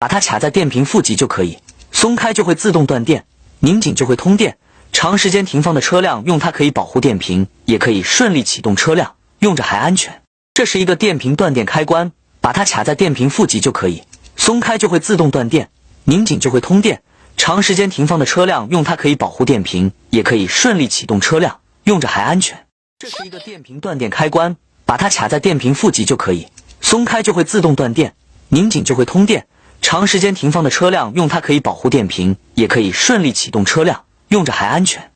把它卡在电瓶负极就可以，松开就会自动断电，拧紧就会通电。长时间停放的车辆用它可以保护电瓶，也可以顺利启动车辆，用着还安全。这是一个电瓶断电开关，把它卡在电瓶负极就可以，松开就会自动断电，拧紧就会通电。长时间停放的车辆用它可以保护电瓶，也可以顺利启动车辆，用着还安全。这是一个电瓶断电开关，把它卡在电瓶负极就可以，松开就会自动断电，拧紧就会通电。长时间停放的车辆用它可以保护电瓶，也可以顺利启动车辆，用着还安全。